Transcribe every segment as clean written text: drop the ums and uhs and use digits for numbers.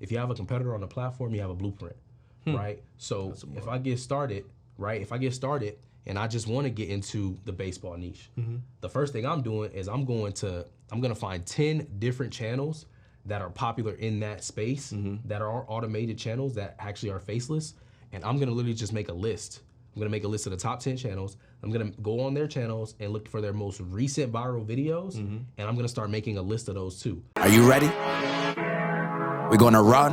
if you have a competitor on the platform, you have a blueprint, right? So if I get started, and I just want to get into the baseball niche, the first thing I'm doing is I'm gonna find 10 different channels that are popular in that space, that are automated channels that actually are faceless, and I'm gonna literally just make a list. I'm gonna make a list of the top 10 channels. I'm gonna go on their channels and look for their most recent viral videos, and I'm gonna start making a list of those too. Are you ready? We're gonna run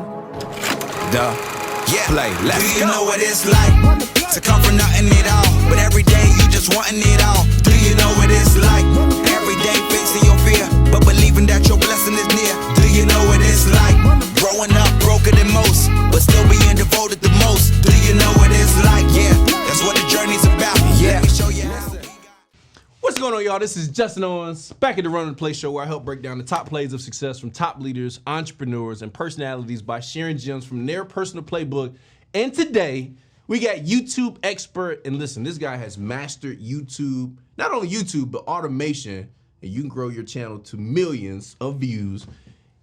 the play. Let's go. Do you know what it's like to come from nothing at all, but every day you just wanting it all? Do you know what it's like? Every day facing your fear, but believing that your blessing is near. Do you know what it's like? Growing up broken than most, but still being devoted the most. Do you know what it's like? Yeah, that's what the journey's about. Yeah. Let me show you how. What's going on, y'all? This is Justin Owens, back at the Run the Play show, where I help break down the top plays of success from top leaders, entrepreneurs, and personalities by sharing gems from their personal playbook. And today, we got YouTube expert, and listen, this guy has mastered YouTube, not only YouTube, but automation, and you can grow your channel to millions of views.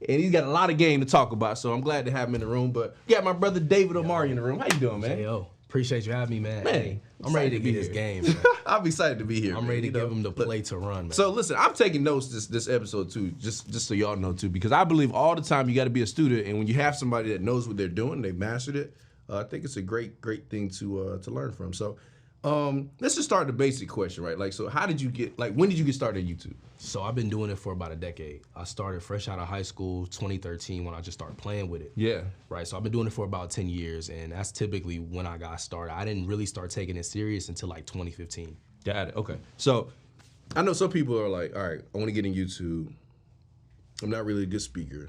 And he's got a lot of game to talk about, so I'm glad to have him in the room. But we got my brother David Omari in the room. How you doing, man? Yo, appreciate you having me, man. Hey, I'm ready to get this game, man. I'm excited to be here. I'm ready to give him the play to run, man. So listen, I'm taking notes this episode too, just so y'all know too, because I believe all the time you got to be a student, and when you have somebody that knows what they're doing, they mastered it. I think it's a great thing to learn from. So let's just start the basic question, right? Like, so how did you get, like, when did you get started on YouTube? So I've been doing it for about a decade. I started fresh out of high school, 2013, when I just started playing with it. Yeah. Right, so I've been doing it for about 10 years, and that's typically when I got started. I didn't really start taking it serious until like 2015. Got it, okay. So I know some people are like, all right, I want to get in YouTube. I'm not really a good speaker.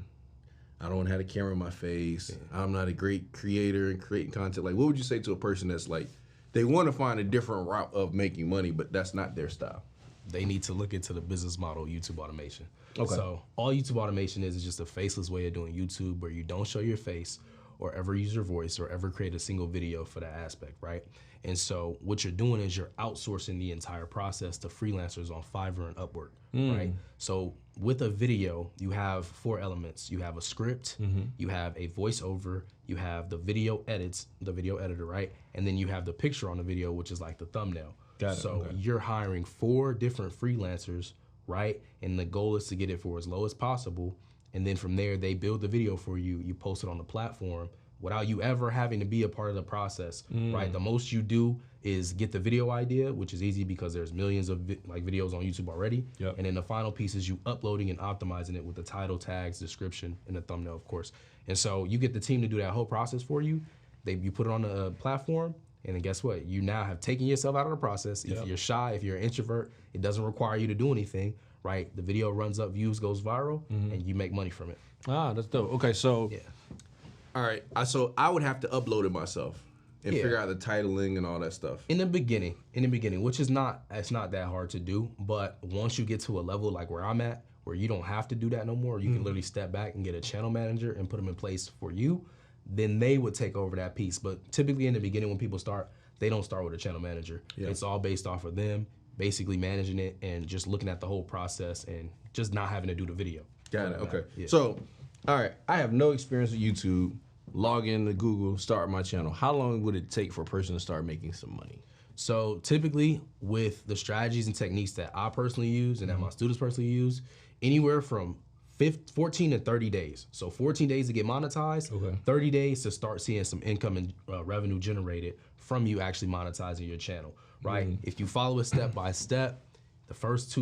I don't have a camera in my face. Yeah. I'm not a great creator and creating content. Like, what would you say to a person that's like, they want to find a different route of making money, but that's not their style? They need to look into the business model of YouTube automation. Okay. So all YouTube automation is just a faceless way of doing YouTube where you don't show your face or ever use your voice or ever create a single video for that aspect, right? And so what you're doing is you're outsourcing the entire process to freelancers on Fiverr and Upwork, right? So with a video, you have 4 elements. You have a script, you have a voiceover, you have the video edits, the video editor, right? And then you have the picture on the video, which is like the thumbnail. Got it, so okay. You're hiring 4 different freelancers, right? And the goal is to get it for as low as possible. And then from there, they build the video for you. You post it on the platform without you ever having to be a part of the process, right? The most you do is get the video idea, which is easy because there's millions of videos on YouTube already. Yep. And then the final piece is you uploading and optimizing it with the title, tags, description, and the thumbnail, of course. And so you get the team to do that whole process for you. You put it on the platform, and then guess what? You now have taken yourself out of the process. If you're shy, if you're an introvert, it doesn't require you to do anything, right? The video runs up, views goes viral, and you make money from it. Ah, that's dope. Okay, so, Yeah. all right, so I would have to upload it myself and figure out the titling and all that stuff. In the beginning, which is it's not that hard to do, but once you get to a level like where I'm at, where you don't have to do that no more, you can literally step back and get a channel manager and put them in place for you, then they would take over that piece. But typically in the beginning when people start, they don't start with a channel manager. Yeah. It's all based off of them basically managing it and just looking at the whole process and just not having to do the video. Got it, okay. Yeah. So, all right, I have no experience with YouTube. Log into Google, start my channel. How long would it take for a person to start making some money? So typically with the strategies and techniques that I personally use and that my students personally use, anywhere from 14 to 30 days. So 14 days to get monetized, 30 days to start seeing some income and revenue generated from you actually monetizing your channel, right? If you follow it step by step, the first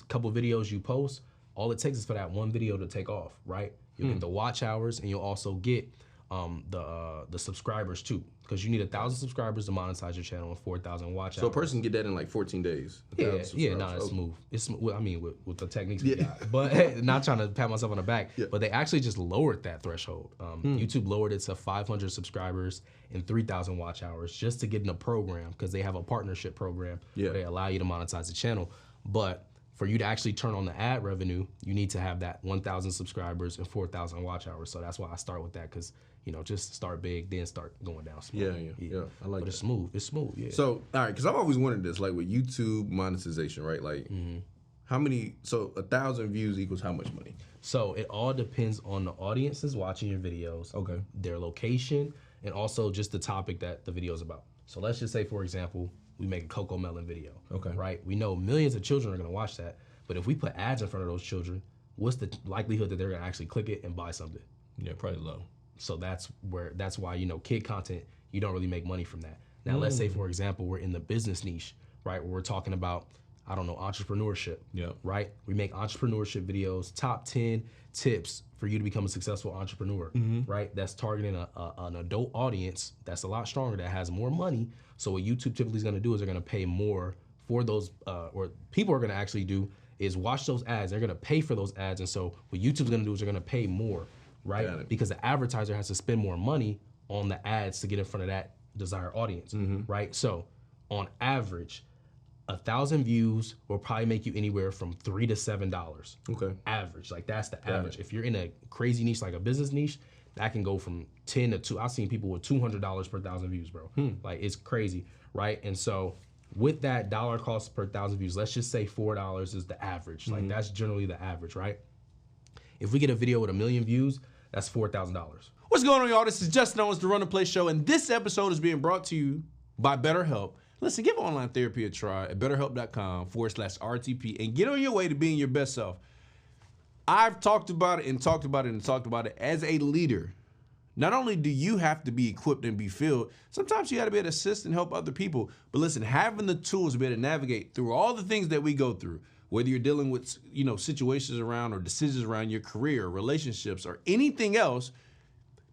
couple videos you post, all it takes is for that one video to take off, right? You'll get the watch hours, and you'll also get the subscribers too, because you need 1,000 subscribers to monetize your channel and 4,000 watch hours. So a person can get that in like 14 days. Yeah, it's smooth. It's smooth. I mean, with the techniques we got, but not trying to pat myself on the back. Yeah. But they actually just lowered that threshold. YouTube lowered it to 500 subscribers and 3,000 watch hours just to get in a program, because they have a partnership program where they allow you to monetize the channel. But for you to actually turn on the ad revenue, you need to have that 1,000 subscribers and 4,000 watch hours. So that's why I start with that, because just start big, then start going down small. Yeah. I like but that. it's smooth. It's smooth. Yeah. So, all right, because I've always wondered this, like with YouTube monetization, right? Like, How many? So 1,000 views equals how much money? So it all depends on the audiences watching your videos, their location, and also just the topic that the video is about. So let's just say, for example, we make a Coco Melon video, right? We know millions of children are gonna watch that, but if we put ads in front of those children, what's the likelihood that they're gonna actually click it and buy something? Yeah, probably low. So that's why, you know, kid content, you don't really make money from that. Now, let's say, for example, we're in the business niche, right? Where we're talking about, I don't know, entrepreneurship, right? We make entrepreneurship videos, top 10 tips for you to become a successful entrepreneur, right? That's targeting an adult audience that's a lot stronger, that has more money. So what YouTube typically is gonna do is they're gonna pay more for those, or people are gonna actually do is watch those ads. They're gonna pay for those ads. And so what YouTube's gonna do is they're gonna pay more, right? Because the advertiser has to spend more money on the ads to get in front of that desired audience, right? So on average, 1,000 views will probably make you anywhere from $3 to $7. Average, like that's the average. If you're in a crazy niche, like a business niche, that can go from 10 to 2. I've seen people with $200 per 1,000 views, bro. Like it's crazy, right? And so with that dollar cost per 1,000 views, let's just say $4 is the average. Like that's generally the average, right? If we get a video with 1 million views, that's $4,000. What's going on, y'all? This is Justin Owens, the Run the Play Show, and this episode is being brought to you by BetterHelp. Listen, give online therapy a try at betterhelp.com/RTP and get on your way to being your best self. I've talked about it and talked about it and talked about it. As a leader, not only do you have to be equipped and be filled, sometimes you got to be able to assist and help other people. But listen, having the tools to be able to navigate through all the things that we go through, whether you're dealing with, you know, situations around or decisions around your career, relationships, or anything else,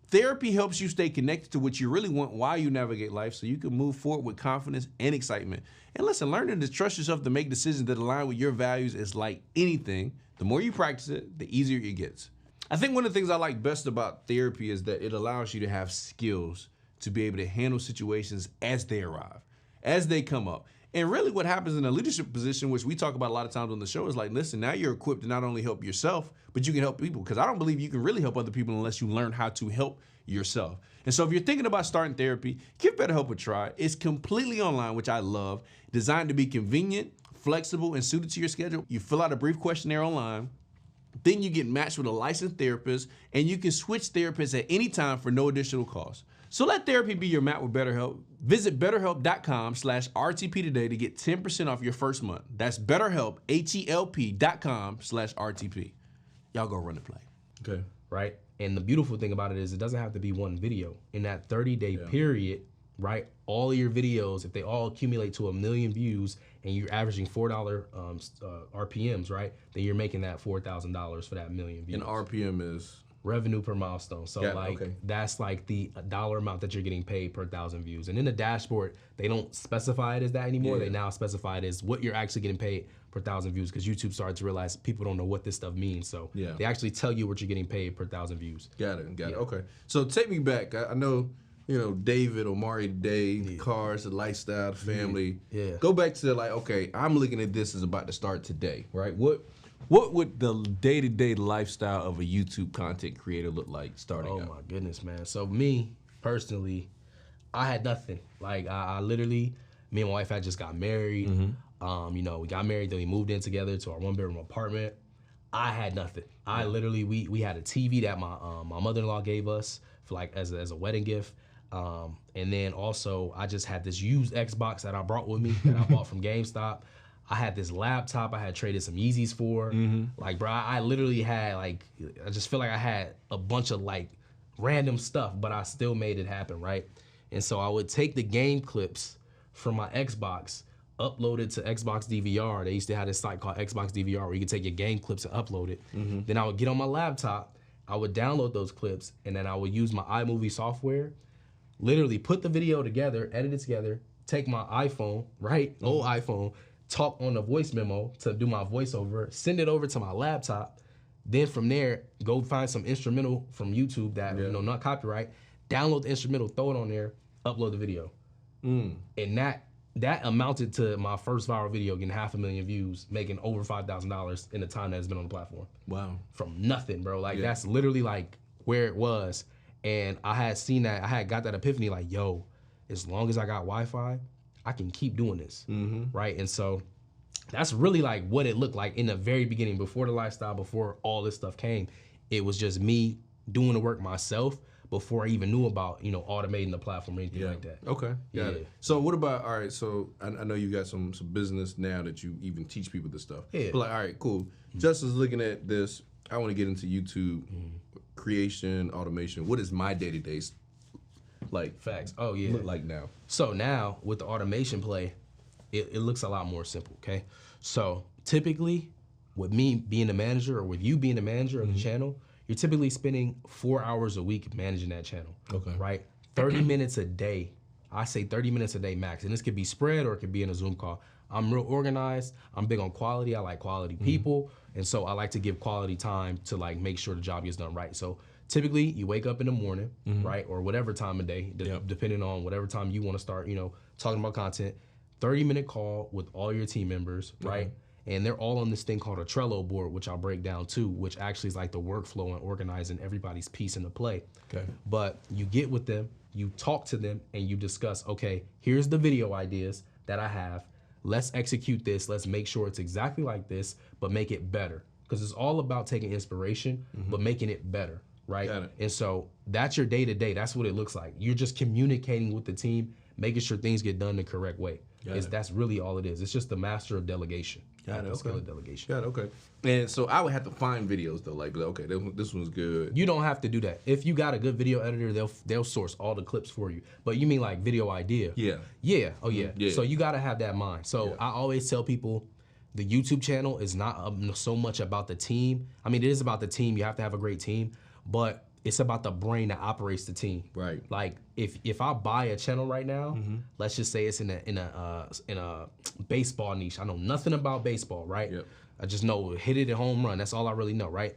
therapy helps you stay connected to what you really want while you navigate life so you can move forward with confidence and excitement. And listen, learning to trust yourself to make decisions that align with your values is like anything. The more you practice it, the easier it gets. I think one of the things I like best about therapy is that it allows you to have skills to be able to handle situations as they arrive, as they come up. And really what happens in a leadership position, which we talk about a lot of times on the show, is like, listen, now you're equipped to not only help yourself, but you can help people. Because I don't believe you can really help other people unless you learn how to help yourself. And so if you're thinking about starting therapy, give BetterHelp a try. It's completely online, which I love, designed to be convenient, flexible, and suited to your schedule. You fill out a brief questionnaire online. Then you get matched with a licensed therapist, and you can switch therapists at any time for no additional cost. So let therapy be your map with BetterHelp. Visit betterhelp.com/RTP today to get 10% off your first month. That's BetterHelp, HELP.com/RTP. Y'all go run the play. Okay. Right? And the beautiful thing about it is it doesn't have to be one video. In that 30-day period, right, all of your videos, if they all accumulate to 1 million views and you're averaging $4 RPMs, right, then you're making that $4,000 for that 1 million views. And RPM is? Revenue per milestone. So that's like the dollar amount that you're getting paid per 1,000 views. And in the dashboard, they don't specify it as that anymore. They now specify it as what you're actually getting paid per 1,000 views, because YouTube started to realize people don't know what this stuff means. So they actually tell you what you're getting paid per 1,000 views. Got it. Okay. So take me back. I know, you know, David Omari today, the cars, the lifestyle, the family. Go back to like, okay, I'm looking at this as about to start today, right? What would the day-to-day lifestyle of a YouTube content creator look like starting out? Oh my goodness, man. So me, personally, I had nothing. Like I literally, me and my wife had just got married. You know, we got married, then we moved in together to our 1-bedroom apartment. I had nothing. I literally, we had a TV that my mother-in-law gave us for like as a wedding gift. And then also I just had this used Xbox that I brought with me that I bought from GameStop. I had this laptop I had traded some Yeezys for. Like, bro, I literally had like, I just feel like I had a bunch of like random stuff, but I still made it happen, right? And so I would take the game clips from my Xbox, upload it to Xbox DVR. They used to have this site called Xbox DVR where you could take your game clips and upload it. Then I would get on my laptop, I would download those clips, and then I would use my iMovie software, literally put the video together, edit it together, take my iPhone, right, old iPhone, talk on the voice memo to do my voiceover, send it over to my laptop, then from there, go find some instrumental from YouTube that, you know, not copyright, download the instrumental, throw it on there, upload the video. And that amounted to my first viral video getting 500,000 views, making over $5,000 in the time that it's been on the platform. Wow. From nothing, bro. Like that's literally like where it was. And I had seen that, I had got that epiphany like, yo, as long as I got Wi-Fi, I can keep doing this, right? And so that's really like what it looked like in the very beginning, before the lifestyle, before all this stuff came. It was just me doing the work myself before I even knew about, automating the platform or anything like that. Okay, got it. So what about, all right, so I know you got some business now that you even teach people this stuff. Yeah. But like, all right, cool. Justin's looking at this. I want to get into YouTube creation, automation. What is my day-to-day like? Facts. Oh, yeah. Look like now? So now with the automation play, it looks a lot more simple, okay? So typically with me being the manager or with you being the manager of the channel, you're typically spending 4 hours a week managing that channel. Okay. Right? 30 minutes a day. I say 30 minutes a day max. And this could be spread or it could be in a Zoom call. I'm real organized. I'm big on quality. I like quality people. And so I like to give quality time to like make sure the job gets done right. So typically you wake up in the morning, right? Or whatever time of day, depending on whatever time you want to start, talking about content. 30-minute call with all your team members, right? And they're all on this thing called a Trello board, which I'll break down too, which actually is like the workflow and organizing everybody's piece in the play. Okay. But you get with them, you talk to them, and you discuss, okay, here's the video ideas that I have. Let's execute this. Let's make sure it's exactly like this, but make it better. Because it's all about taking inspiration, but making it better, right? Got it. And so that's your day-to-day. That's what it looks like. You're just communicating with the team, making sure things get done the correct way. That's really all it is. It's just the master of delegation. Got it. Skill of delegation. Got it. Okay. And so I would have to find videos though, like, okay, this one's good. You don't have to do that. If you got a good video editor, they'll source all the clips for you. But you mean like video idea? Yeah. Yeah. Oh yeah. Yeah. So you got to have that in mind. So I always tell people, the YouTube channel is not so much about the team. I mean, it is about the team. You have to have a great team, but it's about the brain that operates the team. Right. Like if I buy a channel right now, let's just say it's in a baseball niche. I know nothing about baseball, right? Yep. I just know hit it at home run. That's all I really know, right?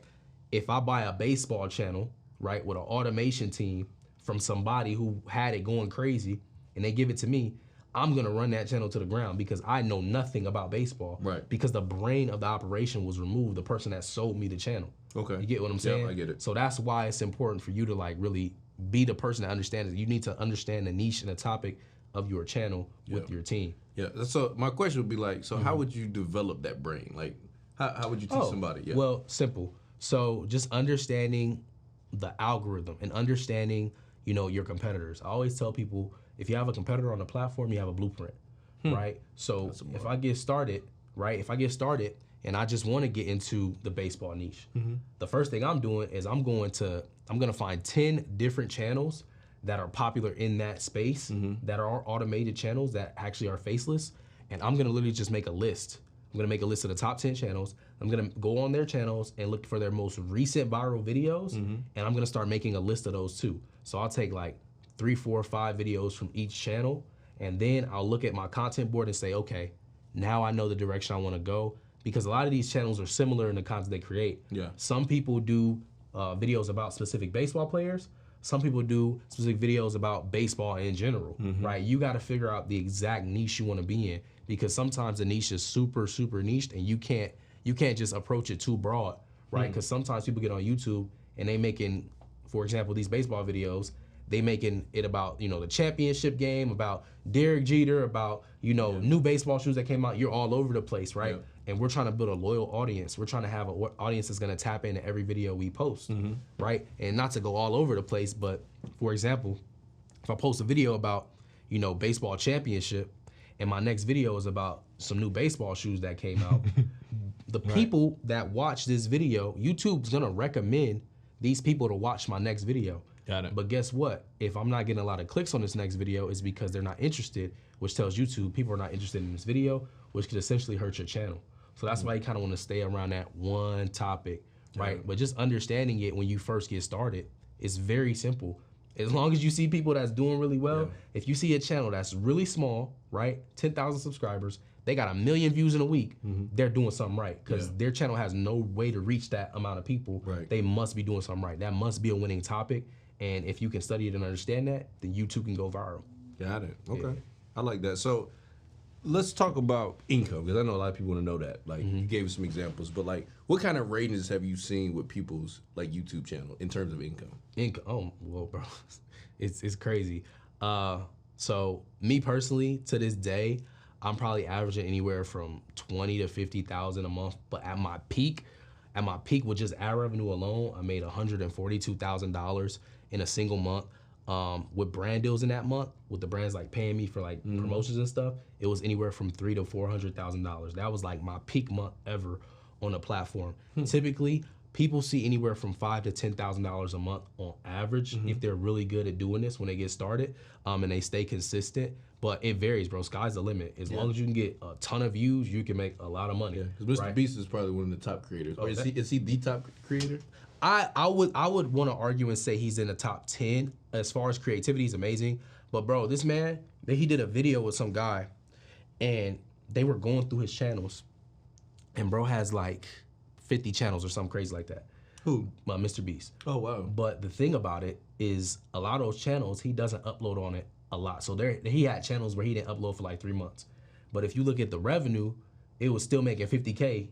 If I buy a baseball channel, right, with an automation team from somebody who had it going crazy, and they give it to me, I'm gonna run that channel to the ground because I know nothing about baseball. Right. Because the brain of the operation was removed, the person that sold me the channel. Okay. You get what I'm saying? Yeah, I get it. So that's why it's important for you to like really be the person that understands it. You need to understand the niche and the topic of your channel with your team. Yeah. So my question would be like, so how would you develop that brain? Like, how would you teach somebody? Yeah. Well, simple. So just understanding the algorithm and understanding, your competitors. I always tell people, if you have a competitor on the platform, you have a blueprint, right? So if I get started, and I just want to get into the baseball niche, the first thing I'm doing is I'm going to find 10 different channels that are popular in that space, that are automated channels that actually are faceless, and I'm gonna literally just make a list. I'm gonna make a list of the top 10 channels. I'm gonna go on their channels and look for their most recent viral videos, and I'm gonna start making a list of those too. So I'll take like 3, 4, 5 videos from each channel, and then I'll look at my content board and say, okay, now I know the direction I wanna go, because a lot of these channels are similar in the content they create. Yeah. Some people do videos about specific baseball players. Some people do specific videos about baseball in general, right? You gotta figure out the exact niche you wanna be in, because sometimes the niche is super, super niched, and you can't just approach it too broad, right? Because sometimes people get on YouTube and they making, for example, these baseball videos, they making it about, the championship game, about Derek Jeter, about, new baseball shoes that came out. You're all over the place, right? Yeah. And we're trying to build a loyal audience. We're trying to have an audience that's gonna tap into every video we post, right? And not to go all over the place, but for example, if I post a video about, baseball championship, and my next video is about some new baseball shoes that came out, the people that watch this video, YouTube's gonna recommend these people to watch my next video. Got it. But guess what? If I'm not getting a lot of clicks on this next video, it's because they're not interested, which tells YouTube people are not interested in this video, which could essentially hurt your channel. So that's why you kind of want to stay around that one topic, right? Yeah. But just understanding it when you first get started, it's very simple. As long as you see people that's doing really well, if you see a channel that's really small, right, 10,000 subscribers, they got 1 million views in a week, they're doing something right, because their channel has no way to reach that amount of people. Right. They must be doing something right. That must be a winning topic. And if you can study it and understand that, then you too can go viral. Got it. Okay. I like that. So let's talk about income, because I know a lot of people want to know that. Like, you gave us some examples, but like, what kind of ratings have you seen with people's like YouTube channel in terms of income? Oh, well, bro, it's crazy. So me personally, to this day, I'm probably averaging anywhere from 20 to 50,000 a month. But at my peak with just ad revenue alone, I made $142,000 in a single month. With brand deals in that month, with the brands like paying me for like promotions and stuff, it was anywhere from $300,000 to $400,000. That was like my peak month ever on the platform. Typically, people see anywhere from $5,000 to $10,000 a month on average if they're really good at doing this when they get started, and they stay consistent. But it varies, bro. Sky's the limit. As long as you can get a ton of views, you can make a lot of money. Because Mr. Beast is probably one of the top creators. Or is he the top creator? I would want to argue and say he's in the top 10 as far as creativity. He's amazing. But bro, this man, he did a video with some guy, and they were going through his channels, and bro has like 50 channels or something crazy like that. Who? Mr. Beast. Oh wow. But the thing about it is, a lot of those channels he doesn't upload on it a lot. So he had channels where he didn't upload for like 3 months. But if you look at the revenue, it was still making 50K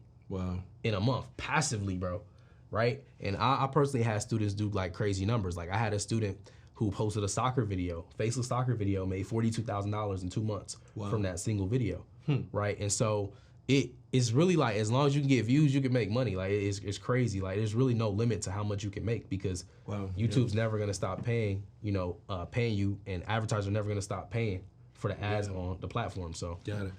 in a month passively, bro. Right? And I personally had students do like crazy numbers. Like I had a student who posted a soccer video, faceless soccer video, made $42,000 in 2 months from that single video. Right? And so it's really like, as long as you can get views, you can make money. Like it's crazy. Like there's really no limit to how much you can make, because YouTube's never gonna stop paying, paying you, and advertisers are never gonna stop paying for the ads on the platform. So got it.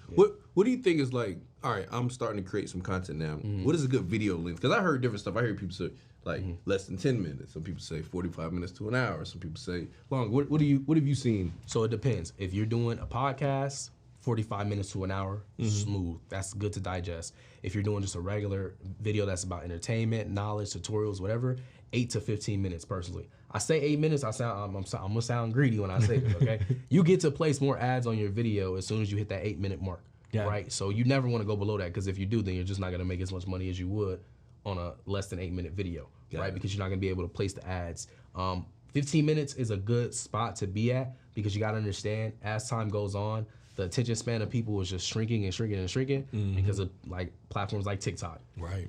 What do you think is like, all right, I'm starting to create some content now. What is a good video length? Because I heard different stuff. I heard people say like less than 10 minutes. Some people say 45 minutes to an hour. Some people say long. What have you seen? So it depends. If you're doing a podcast, 45 minutes to an hour, smooth. That's good to digest. If you're doing just a regular video that's about entertainment, knowledge, tutorials, whatever, 8 to 15 minutes personally. I say 8 minutes, I'm gonna sound greedy when I say this, okay? You get to place more ads on your video as soon as you hit that 8-minute mark, right? So you never wanna go below that, because if you do, then you're just not gonna make as much money as you would on a less than 8-minute video, right? Because you're not gonna be able to place the ads. 15 minutes is a good spot to be at, because you gotta understand, as time goes on, the attention span of people is just shrinking and shrinking and shrinking because of like platforms like TikTok,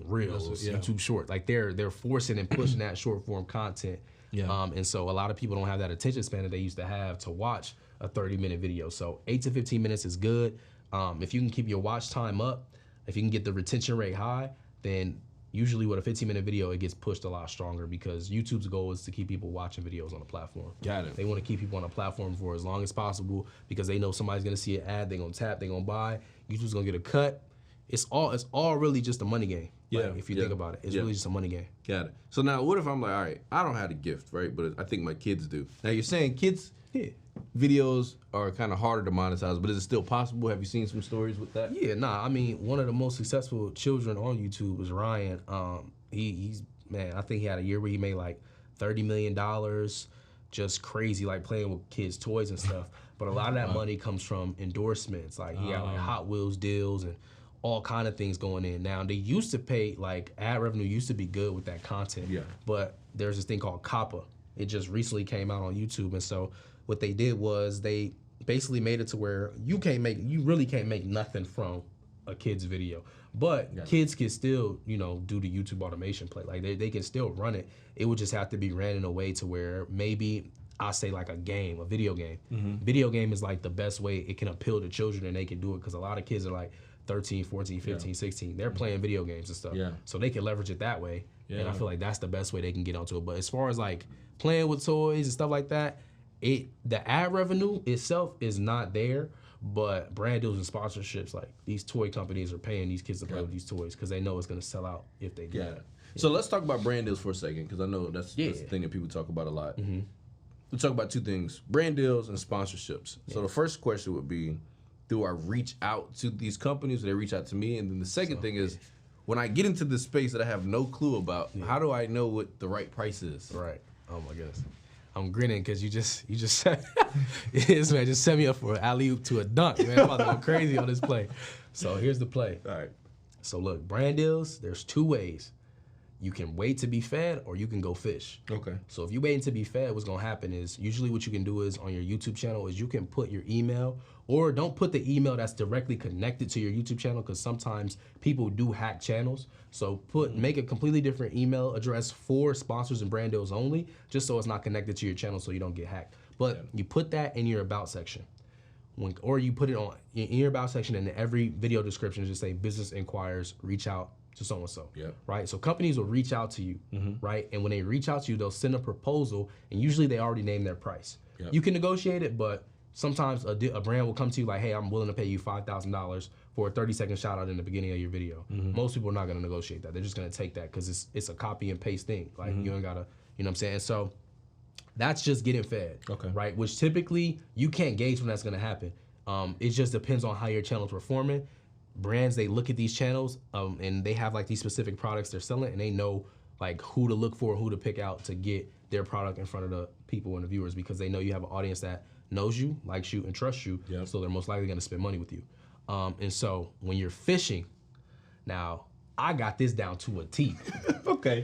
Reels, YouTube Short. Like they're forcing and pushing that short form content. And so a lot of people don't have that attention span that they used to have to watch a 30-minute video. So 8 to 15 minutes is good. If you can keep your watch time up, if you can get the retention rate high, then usually with a 15-minute video, it gets pushed a lot stronger, because YouTube's goal is to keep people watching videos on the platform. Got it. They want to keep people on the platform for as long as possible, because they know somebody's gonna see an ad, they're gonna tap, they're gonna buy, YouTube's gonna get a cut. It's all really just a money game. Like, if you think about it, it's really just a money game. Got it. So now what if I'm like, all right, I don't have the gift, right? But I think my kids do. Now you're saying kids videos are kind of harder to monetize, but is it still possible? Have you seen some stories with that? Yeah, I mean, one of the most successful children on YouTube was Ryan. He's I think he had a year where he made like $30 million, just crazy, like playing with kids' toys and stuff. But a lot of that money comes from endorsements. Like he had like Hot Wheels deals and all kind of things going in. Now they used to pay, like ad revenue used to be good with that content. But there's this thing called COPPA. It just recently came out on YouTube, and so what they did was they basically made it to where you really can't make nothing from a kid's video. But kids can still, do the YouTube automation play. Like they can still run it. It would just have to be ran in a way to where maybe I say like a video game. Video game is like the best way it can appeal to children, and they can do it, because a lot of kids are like 13, 14, 15, 16. They're playing video games and stuff. So they can leverage it that way. And I feel like that's the best way they can get onto it. But as far as like playing with toys and stuff like that, the ad revenue itself is not there, but brand deals and sponsorships, like these toy companies are paying these kids to play with these toys because they know it's gonna sell out if they do. So let's talk about brand deals for a second, because I know that's the thing that people talk about a lot. We'll talk about two things: brand deals and sponsorships. So the first question would be, do I reach out to these companies, or they reach out to me? And then the second thing is, when I get into this space that I have no clue about, how do I know what the right price is? Right. Oh my goodness. I'm grinning because you just said this man just set me up for an alley-oop to a dunk, man. I'm about to go crazy on this play. So here's the play. All right. So look, brand deals, there's two ways. You can wait to be fed, or you can go fish. Okay. So if you're waiting to be fed, what's gonna happen is, usually what you can do is on your YouTube channel is you can put your email, or don't put the email that's directly connected to your YouTube channel, because sometimes people do hack channels. So make a completely different email address for sponsors and brand deals only, just so it's not connected to your channel so you don't get hacked. But you put that in your about section. or you put it on in your about section, and in every video description just say business inquires, reach out to so and so. Right. So companies will reach out to you, right? And when they reach out to you, they'll send a proposal, and usually they already name their price. You can negotiate it, but sometimes a brand will come to you like, hey, I'm willing to pay you $5,000 for a 30-second shout out in the beginning of your video. Most people are not going to negotiate that. They're just going to take that because it's a copy and paste thing. Like you ain't got to, you know what I'm saying? So that's just getting fed, right? Which typically you can't gauge when that's going to happen. It just depends on how your channel's performing. Brands, they look at these channels and they have like these specific products they're selling, and they know like who to look for, who to pick out to get their product in front of the people and the viewers, because they know you have an audience that knows you, likes you, and trusts you. So they're most likely going to spend money with you. And so when you're fishing, now I got this down to a T.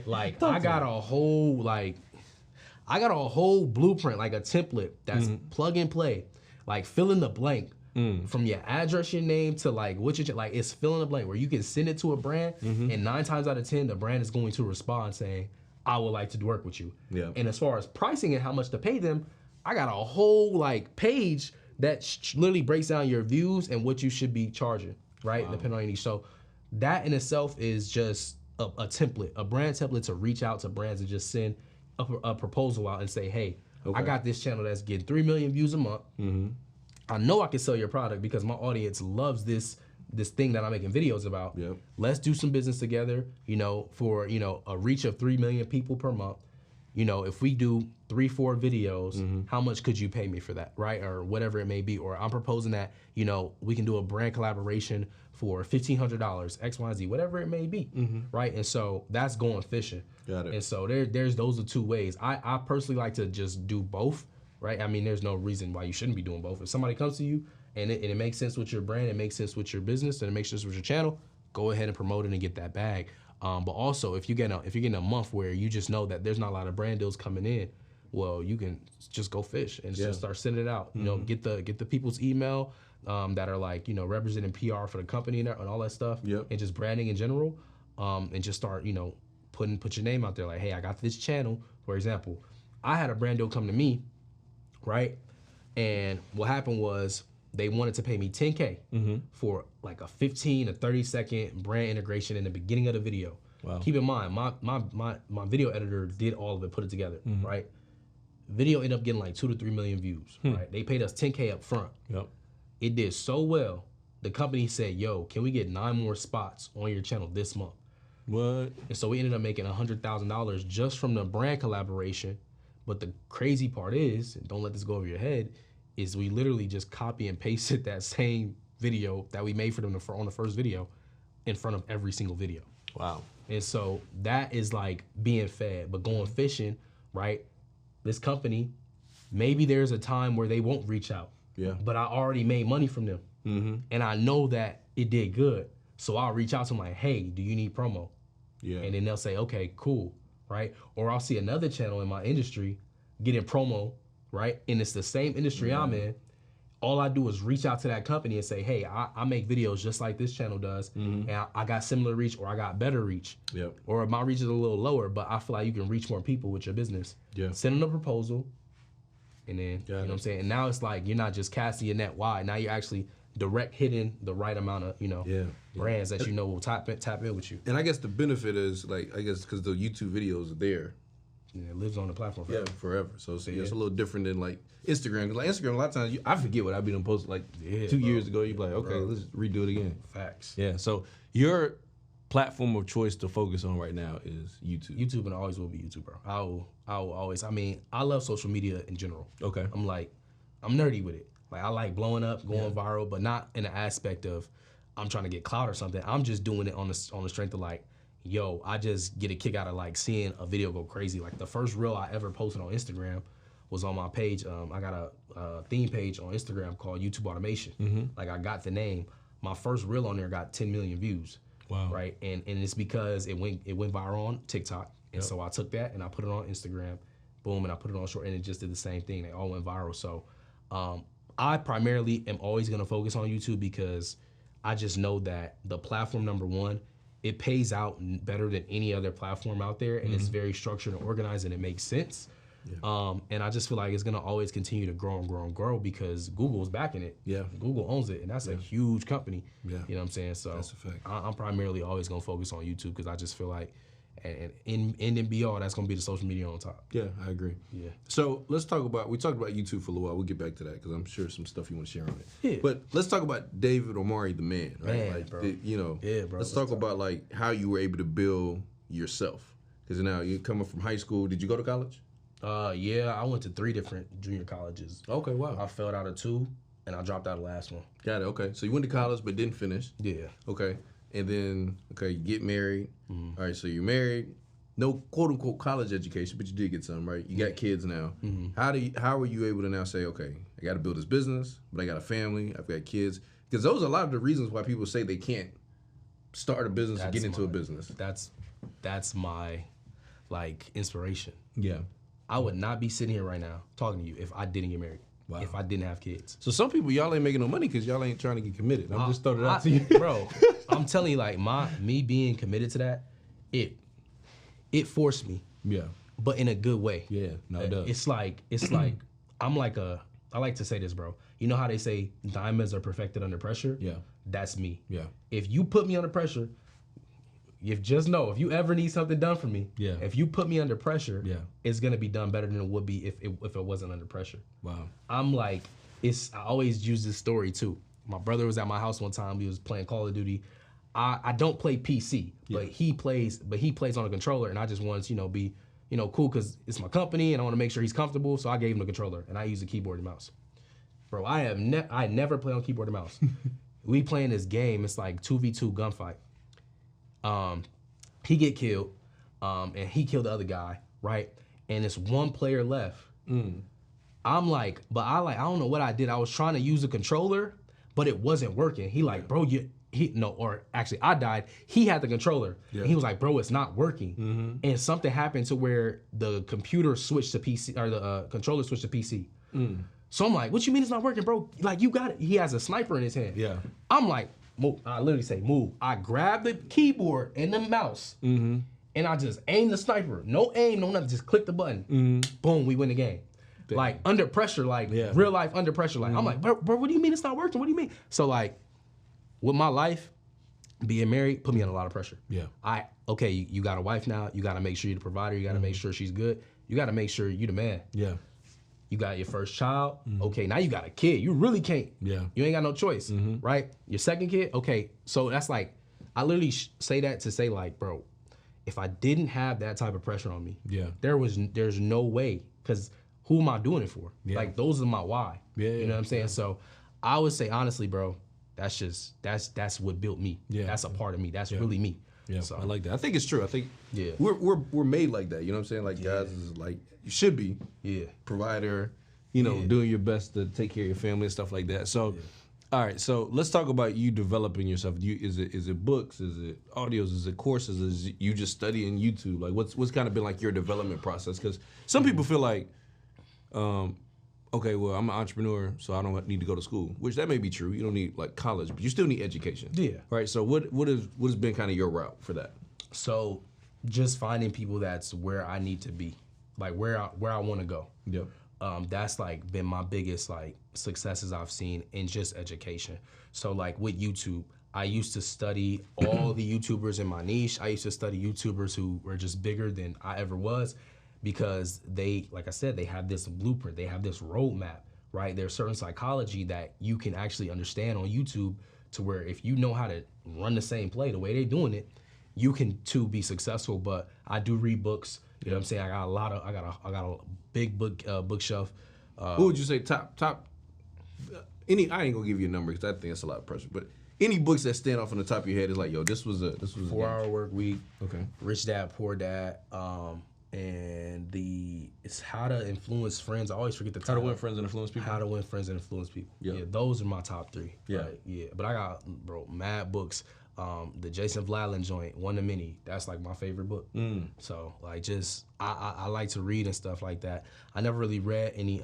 Like I got a whole blueprint, like a template that's plug and play, like fill in the blank from your address, your name to like what you like. It's fill in the blank where you can send it to a brand, and 9 times out of 10 the brand is going to respond saying, I would like to work with you. And as far as pricing and how much to pay them, I got a whole like page that literally breaks down your views and what you should be charging, right? Depending on your niche. So that in itself is just a template, a brand template to reach out to brands and just send a proposal out and say, hey, I got this channel that's getting 3 million views a month. I know I can sell your product because my audience loves this thing that I'm making videos about. Let's do some business together, you know, for, you know, a reach of 3 million people per month. You know, if we do 3-4 videos, how much could you pay me for that, right? Or whatever it may be. Or I'm proposing that, you know, we can do a brand collaboration for $1,500, X, Y, Z, whatever it may be, right? And so that's going fishing. And so there's those are 2 ways. I personally like to just do both, right? I mean, there's no reason why you shouldn't be doing both. If somebody comes to you and it makes sense with your brand, it makes sense with your business, and it makes sense with your channel, go ahead and promote it and get that bag. But also, if you're getting a month where you just know that there's not a lot of brand deals coming in, well, you can just go fish and just start sending it out. You know, get the people's email that are like, you know, representing PR for the company and all that stuff, and just branding in general, and just start, you know, put your name out there. Like, hey, I got this channel. For example, I had a brand deal come to me, right? And what happened was they wanted to pay me $10K for like a 15 to 30 second brand integration in the beginning of the video. Keep in mind, my video editor did all of it, put it together, right? Video ended up getting like 2 to 3 million views, right? They paid us $10K up front. It did so well, the company said, yo, can we get 9 more spots on your channel this month? And so we ended up making $100,000 just from the brand collaboration. But the crazy part is, and don't let this go over your head, is we literally just copy and pasted that same video that we made for them on the first video in front of every single video. And so that is like being fed. But going fishing, right? This company, maybe there's a time where they won't reach out. But I already made money from them. And I know that it did good. So I'll reach out to them like, hey, do you need promo? And then they'll say, okay, cool, right? Or I'll see another channel in my industry getting promo, right? And it's the same industry I'm in. All I do is reach out to that company and say, hey, I make videos just like this channel does, and I got similar reach, or I got better reach. Or my reach is a little lower, but I feel like you can reach more people with your business. Send them a proposal, and then, you know what I'm saying? And now it's like, you're not just casting your net wide. Now you're actually direct hitting the right amount of, you know, brands that you know will tap in with you. And I guess the benefit is, like, I guess because the YouTube videos are there. It lives on the platform forever. Forever. So it's a little different than like Instagram. Because like Instagram, a lot of times I forget what I be done posted like 2 years ago. You be like, okay, let's redo it again. Facts. So your platform of choice to focus on right now is YouTube. YouTube, and always will be YouTube, bro. I will always. I mean, I love social media in general. I'm nerdy with it. Like, I like blowing up, going viral, but not in the aspect of I'm trying to get clout or something. I'm just doing it on the strength of like, yo, I just get a kick out of like seeing a video go crazy. Like the first reel I ever posted on Instagram was on my page. I got a theme page on Instagram called YouTube Automation. Like, I got the name. My first reel on there got 10 million views. Right, and it's because it went viral on TikTok, and so I took that and I put it on Instagram, boom, and I put it on short, and it just did the same thing. They all went viral. So I primarily am always gonna focus on YouTube because I just know that the platform, number one, it pays out better than any other platform out there, and it's very structured and organized, and it makes sense. And I just feel like it's gonna always continue to grow and grow and grow because Google's backing it. Yeah. Google owns it, and that's a huge company. Yeah. You know what I'm saying? So That's a fact. I'm primarily always gonna focus on YouTube because I just feel like, and in be all, that's gonna be the social media on top. Yeah, I agree. Yeah. So we talked about YouTube for a little while. We'll get back to that because I'm sure some stuff you want to share on it. Yeah. But let's talk about David Omari, the man, right? Man, like, bro. Yeah, bro. Let's talk about like how you were able to build yourself. Because now you're coming from high school. Did you go to college? Yeah, I went to 3 different junior colleges. Okay, wow. I failed out of 2, and I dropped out of the last one. Got it. Okay, so you went to college but didn't finish. Yeah. Okay, and then you get married. All right, so you're married. No quote unquote college education, but you did get some, right? You got kids now. How were you able to now say, okay, I got to build this business, but I got a family, I've got kids? Because those are a lot of the reasons why people say they can't start a business or get into a business. That's my inspiration. Yeah. I would not be sitting here right now talking to you if I didn't get married. Wow. If I didn't have kids. So some people, y'all ain't making no money because y'all ain't trying to get committed. I'm just throwing it out to you. Bro, I'm telling you, me being committed to that, it forced me. Yeah. But in a good way. Yeah, no, it does. It's like I like to say this, bro. You know how they say diamonds are perfected under pressure? Yeah. That's me. Yeah. If you put me under pressure, if you ever need something done for me, yeah. if you put me under pressure, yeah. it's gonna be done better than it would be if it wasn't under pressure. Wow. I'm like, I always use this story too. My brother was at my house one time. We was playing Call of Duty. I don't play PC, but he plays on a controller, and I just wanted to be cool because it's my company and I want to make sure he's comfortable. So I gave him the controller and I use a keyboard and mouse. Bro, I never play on keyboard and mouse. We playing this game. It's like 2v2 gunfight. He get killed, and he killed the other guy, right? And it's one player left. I'm like, I don't know what I did. I was trying to use the controller, but it wasn't working. He like, bro, I died. He had the controller. Yeah. And he was like, bro, it's not working. And something happened to where the computer switched to PC, or the controller switched to PC. So I'm like, what you mean it's not working, bro? Like, you got it. He has a sniper in his hand. Yeah. I'm like, move. I literally say, move. I grab the keyboard and the mouse, and I just aim the sniper. No aim, no nothing. Just click the button. Boom, we win the game. Damn. Like, under pressure, real life under pressure. Like, I'm like, bro, what do you mean it's not working? What do you mean? So, like, with my life, being married put me under a lot of pressure. Yeah. You got a wife now. You got to make sure you're the provider. You got to make sure she's good. You got to make sure you're the man. Yeah. You got your first child. Okay, now you got a kid. You really can't. Yeah. You ain't got no choice, right? Your second kid. Okay, so that's like, I literally say that to say like, bro, if I didn't have that type of pressure on me, there's no way, because who am I doing it for? Yeah. Like, those are my why. Yeah. You know what I'm saying? Yeah. So I would say honestly, bro, that's what built me. Yeah. That's a part of me. That's really me. Yeah. So I like that. I think it's true. I think we're made like that. You know what I'm saying? Like, guys is like, you should be. Yeah. Provider, doing your best to take care of your family and stuff like that. So all right, so let's talk about you developing yourself. Is it books? Is it audios? Is it courses? Is it you just studying YouTube? Like, what's kind of been like your development process? Because some people feel like, okay, well, I'm an entrepreneur, so I don't need to go to school, which that may be true. You don't need like college, but you still need education. Yeah. Right. So what has been kind of your route for that? So just finding people that's where I need to be, like where I want to go. Yep. That's like been my biggest like successes I've seen in just education. So like with YouTube, I used to study all the YouTubers in my niche. I used to study YouTubers who were just bigger than I ever was, because they, like I said, they have this blueprint, they have this roadmap, right? There's certain psychology that you can actually understand on YouTube, to where if you know how to run the same play the way they're doing it, you can too be successful. But I do read books. You know what I'm saying? I got a big bookshelf. What would you say top? Any? I ain't gonna give you a number because I think it's a lot of pressure. But any books that stand off on the top of your head is like, yo, this was a 4-Hour Work Week. Okay. Rich Dad Poor Dad. And it's How to Influence Friends. I always forget the title. How to Win Friends and Influence People. How to Win Friends and Influence People. Yep. Yeah, those are my top 3. Yeah. Right? Yeah. But I got, bro, mad books. The Jason Vladlin joint, One to Many. That's like my favorite book. So like, just I like to read and stuff like that. I never really read any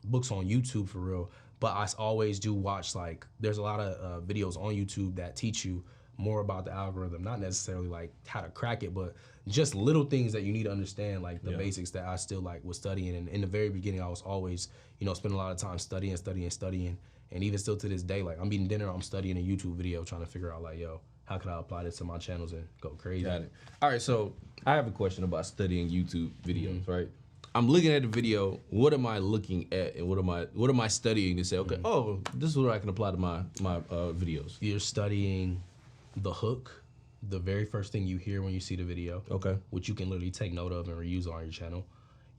books on YouTube for real, but I always do watch, like, there's a lot of videos on YouTube that teach you more about the algorithm, not necessarily like how to crack it, but just little things that you need to understand, like the basics that I still like was studying. And in the very beginning, I was always, spending a lot of time studying. And even still to this day, like I'm eating dinner, I'm studying a YouTube video, trying to figure out like, yo, how can I apply this to my channels and go crazy? Got it. All right, so I have a question about studying YouTube videos, right? I'm looking at the video. What am I looking at, and what am I studying to say? Okay, oh, this is what I can apply to my videos. You're studying the hook, the very first thing you hear when you see the video. Okay. Which you can literally take note of and reuse on your channel.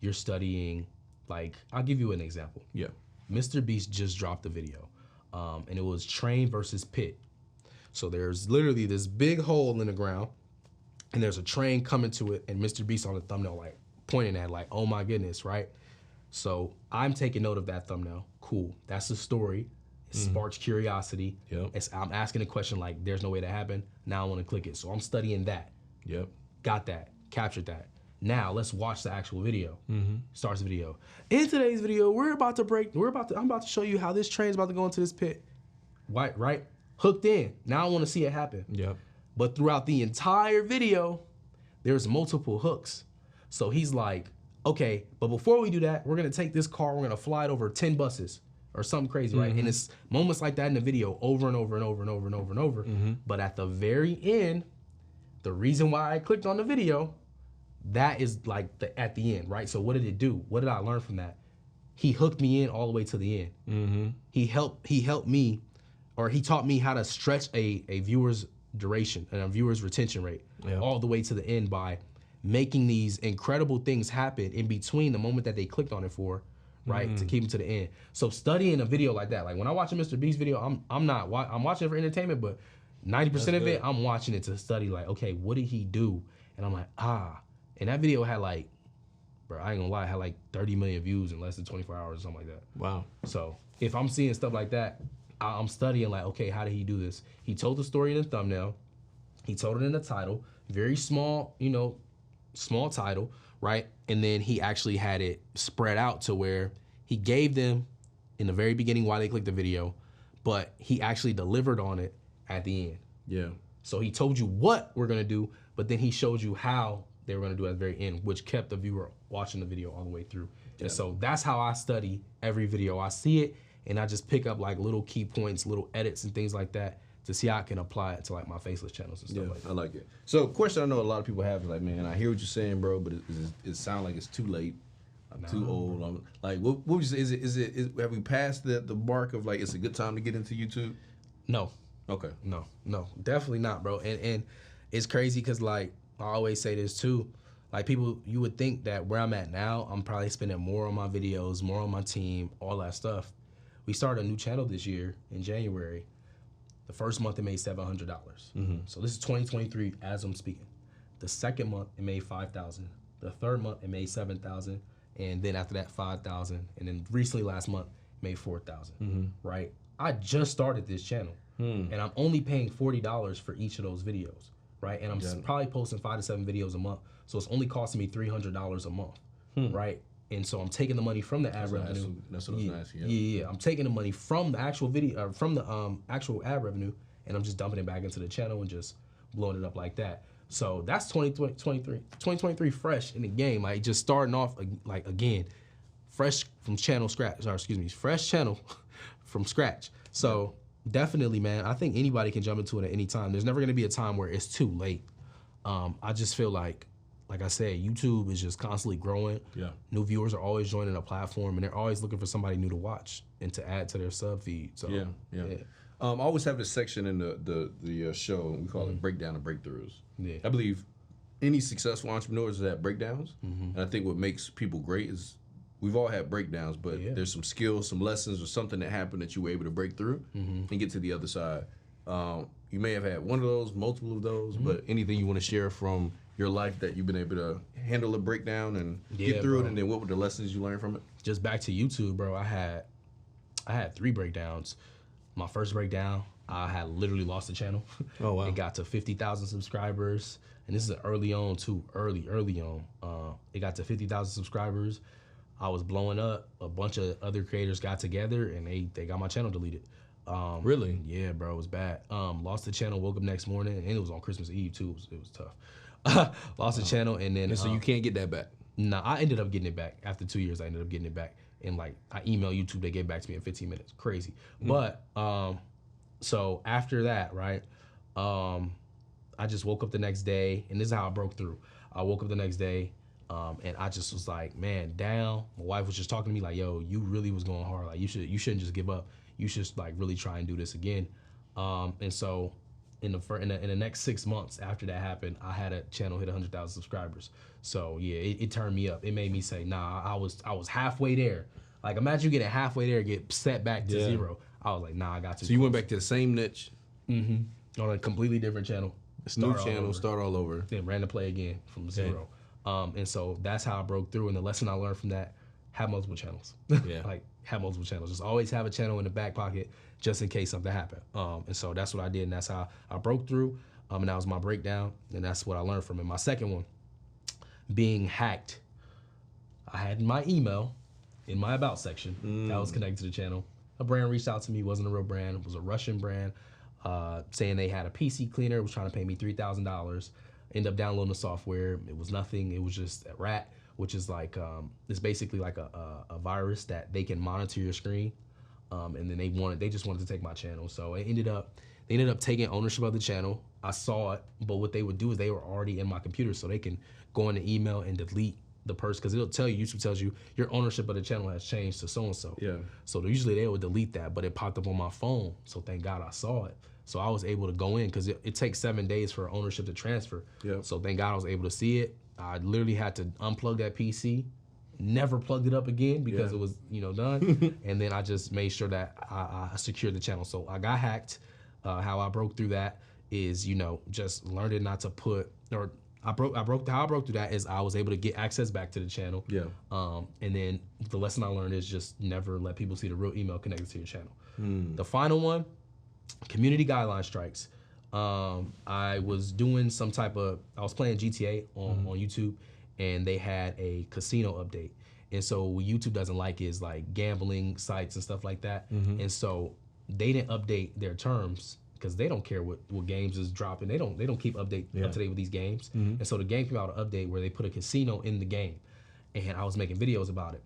You're studying, like, I'll give you an example. Yeah. Mr. Beast just dropped a video, and it was train versus pit. So there's literally this big hole in the ground, and there's a train coming to it, and Mr. Beast on the thumbnail, like, pointing at, like, oh my goodness, right? So I'm taking note of that thumbnail. Cool. That's the story. It sparks curiosity. Yep. I'm asking a question like, there's no way to happen. Now I want to click it. So I'm studying that. Yep. Got that. Captured that. Now let's watch the actual video. Starts the video. In today's video, I'm about to show you how this train's about to go into this pit. Right? Hooked in. Now I want to see it happen. Yep. But throughout the entire video, there's multiple hooks. So he's like, okay, but before we do that, we're gonna take this car, we're gonna fly it over 10 buses or something crazy, right? And it's moments like that in the video over and over and over and over and over and over. But at the very end, the reason why I clicked on the video, that is like at the end, right? So what did it do? What did I learn from that? He hooked me in all the way to the end. He helped me, or he taught me how to stretch a viewer's duration and a viewer's retention rate all the way to the end by making these incredible things happen in between the moment that they clicked on it for, right, to keep them to the end. So studying a video like that, like when I watch a Mr. Beast video, I'm watching it for entertainment, but 90% of it, I'm watching it to study like, okay, what did he do? And I'm like, and that video had like, bro, I ain't gonna lie, it had like 30 million views in less than 24 hours or something like that. Wow. So if I'm seeing stuff like that, I'm studying like, okay, how did he do this? He told the story in the thumbnail. He told it in the title. Very small, small title, right? And then he actually had it spread out to where he gave them in the very beginning why they clicked the video, but he actually delivered on it at the end. Yeah. So he told you what we're gonna do, but then he showed you how they were gonna do at the very end, which kept the viewer watching the video all the way through. Yeah. And so that's how I study every video. I see it and I just pick up like little key points, little edits and things like that to see how I can apply it to like my faceless channels and stuff like that. I like it. So question I know a lot of people have is like, man, I hear what you're saying, bro, but it sounds like it's too late. I'm too old. I'm like, what would you say? Have we passed the mark of like, it's a good time to get into YouTube? No. Okay. No, definitely not, bro. And it's crazy because like, I always say this too, like people, you would think that where I'm at now, I'm probably spending more on my videos, more on my team, all that stuff. We started a new channel this year in January. The first month it made $700. So this is 2023 as I'm speaking. The second month it made $5,000. The third month it made $7,000. And then after that, $5,000. And then recently last month made $4,000, right? I just started this channel and I'm only paying $40 for each of those videos, right? And I'm probably posting 5 to 7 videos a month. So it's only costing me $300 a month, right? And so I'm taking the money from the ad revenue. That's what I was asking. Yeah. I'm taking the money from the actual video, from the actual ad revenue, and I'm just dumping it back into the channel and just blowing it up like that. So that's 2023 fresh in the game. Like just starting off like again, fresh from channel scratch. Or excuse me, fresh channel from scratch. So definitely, man, I think anybody can jump into it at any time. There's never gonna be a time where it's too late. I just feel like I said, YouTube is just constantly growing. Yeah. New viewers are always joining a platform, and they're always looking for somebody new to watch and to add to their sub feed. So yeah. I always have this section in the show, we call it Breakdown of Breakthroughs. Yeah. I believe any successful entrepreneurs have breakdowns, and I think what makes people great is we've all had breakdowns, but there's some skills, some lessons, or something that happened that you were able to break through and get to the other side. You may have had one of those, multiple of those, but anything you want to share from your life that you've been able to handle a breakdown and get through it, and then what were the lessons you learned from it? Just back to YouTube, bro. I had 3 breakdowns. My first breakdown, I had literally lost the channel. Oh wow! It got to 50,000 subscribers, and this is early on too. Early on. It got to 50,000 subscribers. I was blowing up. A bunch of other creators got together, and they got my channel deleted. Really? Yeah, bro, it was bad. Lost the channel, woke up next morning, and it was on Christmas Eve too. It was tough. Lost the channel, and then And so you can't get that back. Nah, I ended up getting it back after 2 years. I ended up getting it back, and like I emailed YouTube, they gave back to me in 15 minutes. Crazy. But so after that, right? I just woke up the next day, and this is how I broke through. I woke up the next day, and I just was like, man, down. My wife was just talking to me like, yo, you really was going hard. Like you shouldn't just give up. You should like really try and do this again. And so in the next 6 months after that happened, I had a channel hit 100,000 subscribers. So yeah, it turned me up. It made me say, nah, I was halfway there. Like imagine you getting halfway there, get set back to zero. I was like, nah, I got to. So you went back to the same niche? Mm-hmm. On a completely different channel. Start all over. Then ran to play again from zero. And so that's how I broke through. And the lesson I learned from that, have multiple channels. Yeah. Like have multiple channels. Just always have a channel in the back pocket just in case something happened. And so that's what I did, and that's how I broke through. And that was my breakdown, and that's what I learned from it. My second one, being hacked. I had my email in my about section that was connected to the channel. A brand reached out to me, wasn't a real brand, it was a Russian brand, saying they had a PC cleaner, was trying to pay me $3,000. Ended up downloading the software. It was nothing. It was just a rat, which is like, it's basically like a virus that they can monitor your screen. And then they just wanted to take my channel. So they ended up taking ownership of the channel. I saw it, but what they would do is they were already in my computer, so they can go into email and delete the person, because it'll tell you, YouTube tells you your ownership of the channel has changed to so-and-so. Yeah. So usually they would delete that, but it popped up on my phone. So thank God I saw it. So I was able to go in, because it takes 7 days for ownership to transfer. Yeah. So thank God I was able to see it. I literally had to unplug that PC, never plugged it up again because it was, done. And then I just made sure that I secured the channel. So I got hacked. How I broke through that is, just learning not to put, or how I broke through that is I was able to get access back to the channel. Yeah. And then the lesson I learned is just never let people see the real email connected to your channel. The final one, community guideline strikes. I was doing I was playing GTA on YouTube, and they had a casino update. And so what YouTube doesn't like is like gambling sites and stuff like that. And so they didn't update their terms, because they don't care what games is dropping. They don't keep up to date with these games. And so the game came out an update where they put a casino in the game, and I was making videos about it.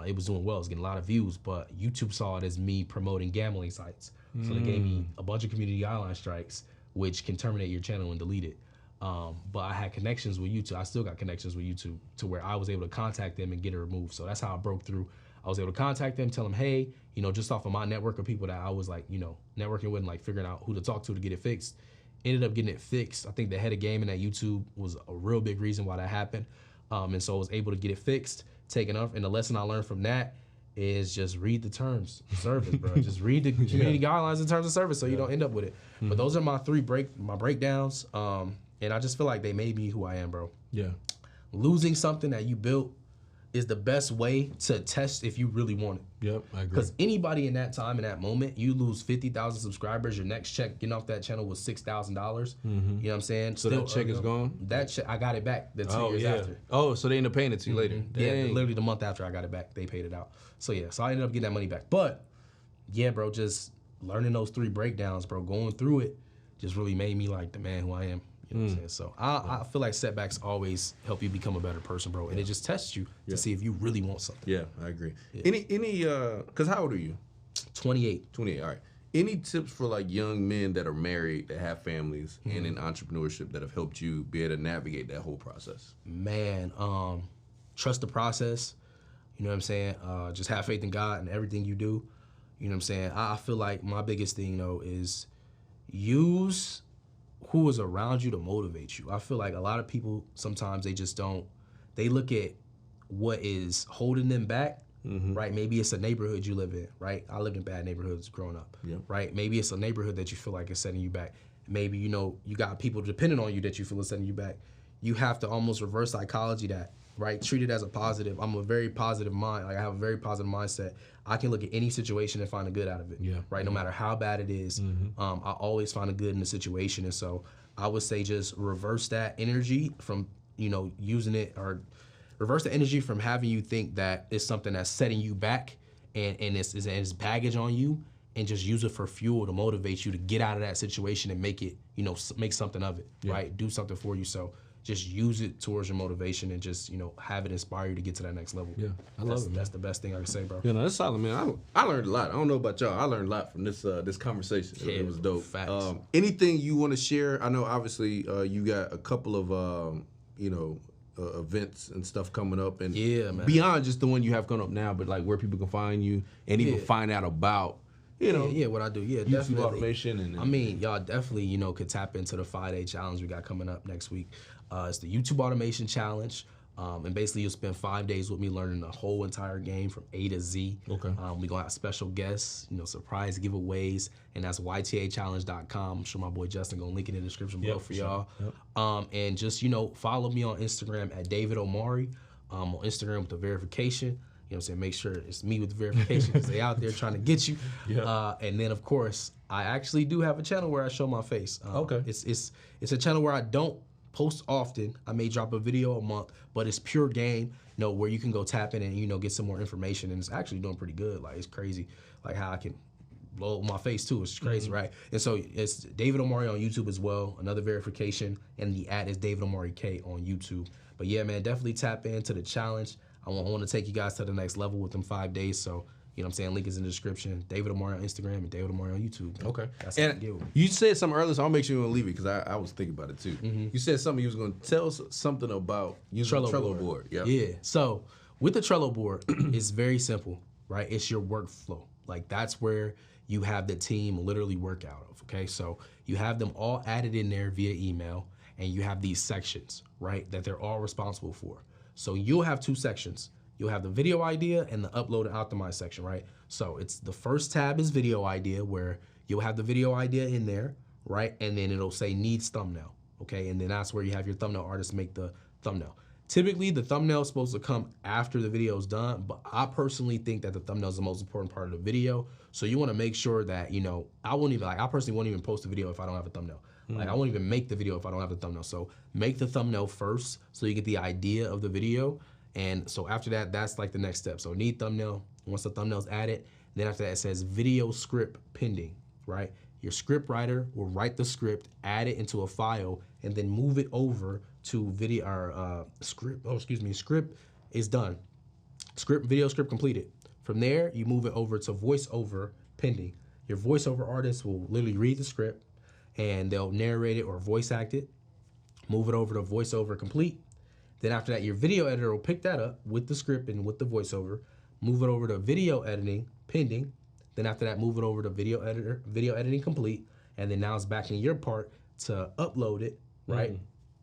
It was doing well, it was getting a lot of views, but YouTube saw it as me promoting gambling sites. So they gave me a bunch of community guideline strikes, which can terminate your channel and delete it. But I had connections with YouTube. I still got connections with YouTube to where I was able to contact them and get it removed. So that's how I broke through. I was able to contact them, tell them, hey, just off of my network of people that I was like, networking with and like figuring out who to talk to get it fixed. Ended up getting it fixed. I think the head of gaming at YouTube was a real big reason why that happened. And so I was able to get it fixed, taken off. And the lesson I learned from that is just read the terms of service, bro. Just read the community guidelines and terms of service so you don't end up with it. But those are my my breakdowns. And I just feel like they made me who I am, bro. Yeah. Losing something that you built is the best way to test if you really want it. Yep, I agree. Because anybody in that time, in that moment, you lose 50,000 subscribers, your next check getting off that channel was $6,000. You know what I'm saying? So that check is gone? That check, I got it back the 2 years after. Oh, so they end up paying it to you later. Yeah, literally the month after I got it back, they paid it out. So yeah, so I ended up getting that money back. But yeah, bro, just learning those 3 breakdowns, bro, going through it just really made me like the man who I am. You know what I'm saying? So I feel like setbacks always help you become a better person, bro. And it just tests you to see if you really want something. Yeah, I agree. Yeah. Cause how old are you? 28. 28, all right. Any tips for like young men that are married, that have families, and in entrepreneurship that have helped you be able to navigate that whole process? Man, trust the process. You know what I'm saying? Just have faith in God and everything you do. You know what I'm saying? I feel like my biggest thing though is use who is around you to motivate you. I feel like a lot of people, sometimes they just don't, they look at what is holding them back, right? Maybe it's a neighborhood you live in, right? I lived in bad neighborhoods growing up, right? Maybe it's a neighborhood that you feel like is setting you back. Maybe, you got people depending on you that you feel is setting you back. You have to almost reverse psychology that, right? Treat it as a positive. I'm a very positive mind. Like I have a very positive mindset. I can look at any situation and find a good out of it, right? No matter how bad it is, I always find a good in the situation. And so I would say just reverse that energy from, using it, or reverse the energy from having you think that it's something that's setting you back and it's baggage on you, and just use it for fuel to motivate you to get out of that situation and make it, make something of it, right? Do something for you. So just use it towards your motivation and just, have it inspire you to get to that next level. Yeah, I love it. That's the best thing I can say, bro. That's solid, man. I learned a lot. I don't know about y'all. I learned a lot from this conversation. Yeah, it was dope. Facts. Anything you want to share? I know obviously you got a couple of events and stuff coming up, and man. beyond just the one you have coming up now, but like where people can find you and even find out about. What I do. Yeah, YouTube definitely. automation. And I mean, y'all definitely, could tap into the 5-day challenge we got coming up next week. It's the YouTube automation challenge. And basically you'll spend 5 days with me learning the whole entire game from A to Z. Okay. We're gonna have special guests, surprise giveaways, and that's ytachallenge.com. I'm sure my boy Justin gonna link it in the description below for y'all. Yep. And just, follow me on Instagram at David Omari, on Instagram with the verification. Make sure it's me with the verification because they out there trying to get you. Yeah. And then, of course, I actually do have a channel where I show my face. Okay. It's a channel where I don't post often. I may drop a video a month, but it's pure game, where you can go tap in and, get some more information. And it's actually doing pretty good. Like, it's crazy, like how I can blow my face too. It's crazy, right? And so it's David Omari on YouTube as well, another verification, and the @ is David Omari K on YouTube. But yeah, man, definitely tap into the challenge. I want to take you guys to the next level with them 5 days. So, link is in the description. David Omari on Instagram and David Omari on YouTube. Okay. That's and you said something earlier, so I'll make sure you don't leave it because I was thinking about it too. You said something you was going to tell us something about using the Trello board. Yeah. So with the Trello board, it's very simple, right? It's your workflow. Like that's where you have the team literally work out of, okay? So you have them all added in there via email, and you have these sections, right, that they're all responsible for. So you'll have 2 sections. You'll have the video idea and the upload and optimize section, right? So it's the first tab is video idea, where you'll have the video idea in there, right? And then it'll say needs thumbnail, okay? And then that's where you have your thumbnail artist make the thumbnail. Typically, the thumbnail is supposed to come after the video is done, but I personally think that the thumbnail is the most important part of the video. So you want to make sure that, I personally won't even post a video if I don't have a thumbnail. Like I won't even make the video if I don't have a thumbnail. So make the thumbnail first so you get the idea of the video. And so after that, that's like the next step. So need thumbnail. Once the thumbnail's added, then after that it says video script pending, right? Your script writer will write the script, add it into a file, and then move it over to video or script. Script is done. Video script completed. From there, you move it over to voiceover pending. Your voiceover artist will literally read the script, and they'll narrate it or voice act it. Move it over to voiceover complete. Then after that, your video editor will pick that up with the script and with the voiceover, move it over to video editing pending. Then after that, move it over to video editing complete. And then now it's back in your part to upload it, right?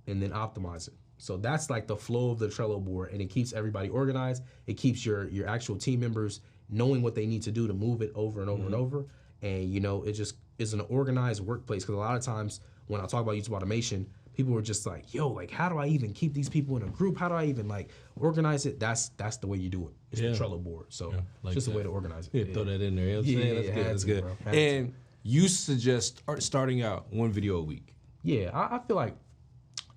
And then optimize it. So that's like the flow of the Trello board, and it keeps everybody organized. It keeps your actual team members knowing what they need to do to move it over and over and over. And it just is an organized workplace, because a lot of times when I talk about YouTube automation, people were just like, yo, like, how do I even keep these people in a group? How do I even like organize it? That's the way you do it. It's the Trello board. So it's just a way to organize it. Throw that in there. You know what I'm saying? That's good. Bro. And you suggest starting out 1 video a week. Yeah, I feel like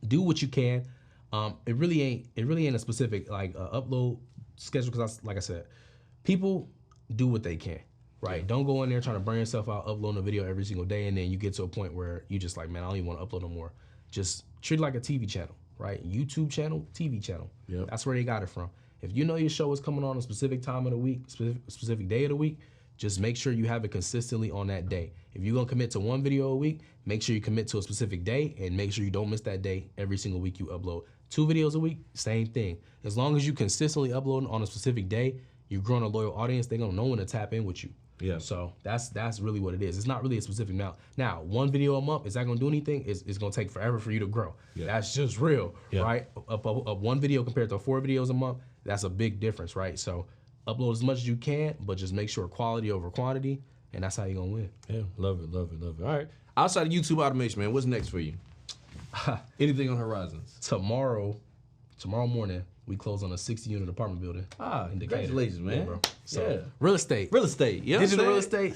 do what you can. It really ain't a specific like upload schedule, because like I said, people do what they can. Right, don't go in there trying to burn yourself out uploading a video every single day, and then you get to a point where you just like, man, I don't even want to upload no more. Just treat it like a TV channel, right? YouTube channel, TV channel. Yep. That's where they got it from. If you know your show is coming on a specific time of the week, specific day of the week, just make sure you have it consistently on that day. If you're gonna commit to 1 video a week, make sure you commit to a specific day, and make sure you don't miss that day every single week you upload. 2 videos a week, same thing. As long as you consistently upload on a specific day, you're growing a loyal audience, they're gonna know when to tap in with you. Yeah. So that's really what it is. It's not really a specific now 1 video a month, is that gonna do anything? It's gonna take forever for you to grow. Yeah. That's just real, right? Up 1 video compared to 4 videos a month, that's a big difference, right? So upload as much as you can, but just make sure quality over quantity, and that's how you're gonna win. Yeah, love it. All right. Outside of YouTube automation, man, what's next for you? Anything on horizons? Tomorrow morning, we close on a 60-unit apartment building. In Decatur. Congratulations, man. Yeah, bro. So real estate. Yeah. Digital real estate.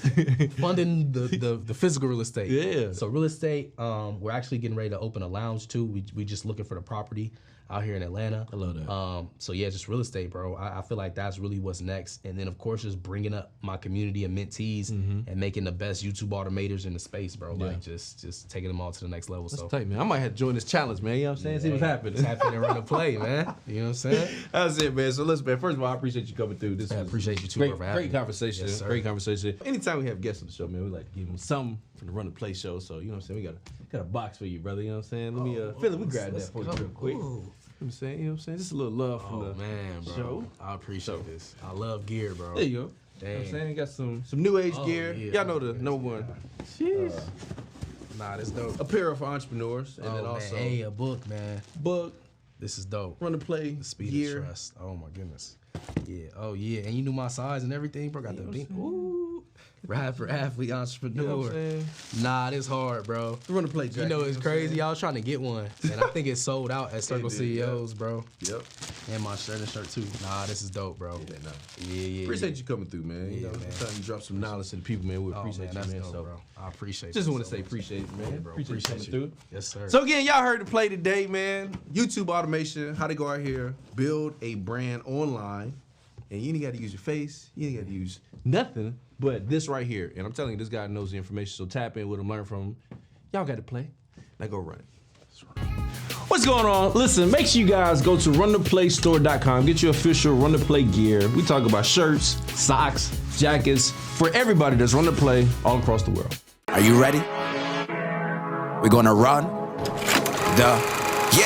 Funding the physical real estate. Yeah. So real estate, we're actually getting ready to open a lounge too. We just looking for the property. out here in Atlanta. I love that. So yeah, just real estate, bro. I feel like that's really what's next. And then of course just bringing up my community of mentees and making the best YouTube automators in the space, bro. Like just taking them all to the next level. That's so tight, man. I might have to join this challenge, man. You know what I'm saying? See what's happening. It's happening, run the play, man. You know what I'm saying? That's it, man. So listen, man. First of all, I appreciate you coming through. I appreciate you too, great, bro, for having great me. conversation. Yes, sir. Great conversation. Anytime we have guests on the show, man, we like to give them something from the Run the Play show. So you know what I'm saying? We got a box for you, brother. You know what I'm saying? Let me Philip, we grab that for you real quick. You know what I'm saying? You know what I'm saying? Just a little love from the man, bro. show. I appreciate this. I love gear, bro. There you go. Dang. You know what I'm saying? Got some new age gear. yeah. Y'all know the number one. Jeez. Nah, this dope. Apparel for entrepreneurs. And then also man. Hey, a book, man. book, This is dope. Run the Play, The Speed gear. of Trust. Oh my goodness. Yeah. Oh yeah. And you knew my size and everything, bro. Got the beat. Ooh. Rapper, athlete, entrepreneur. You know what I'm saying? Nah, this hard, bro. The Run the Play jacket. You know it's what I'm crazy. saying? I was trying to get one, and I think it sold out at Circle did, CEOs, bro. Yep. And my shirt too. Nah, this is dope, bro. Yeah. Appreciate you coming through, man. Yeah, You know, man. trying to drop some knowledge to the people, man. We Oh, appreciate man, you, that's man. dope, So bro. I appreciate. just you want to so say much. appreciate it, man. Yeah, bro. Appreciate you coming through. Yes, sir. So again, y'all heard the play today, man. YouTube automation, how to go out here, build a brand online, and you ain't got to use your face, you ain't got to use nothing but this right here. And I'm telling you, this guy knows the information, so tap in with him, learn from him. Y'all got to play. Now go run it. What's going on? Listen, make sure you guys go to runtheplaystore.com, get your official Run the Play gear. We talk about shirts, socks, jackets, for everybody that's Run the Play all across the world. Are you ready? We're gonna run the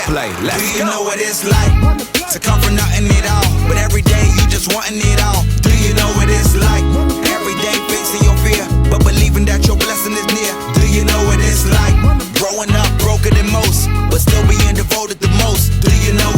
play. Let's go. Do you know what it's like to come from nothing at all, but every day you just wanting it all? Do you know what it's like? Every day facing your fear, but believing that your blessing is near. Do you know what it's like? Growing up broker than most, but still being devoted the most. Do you know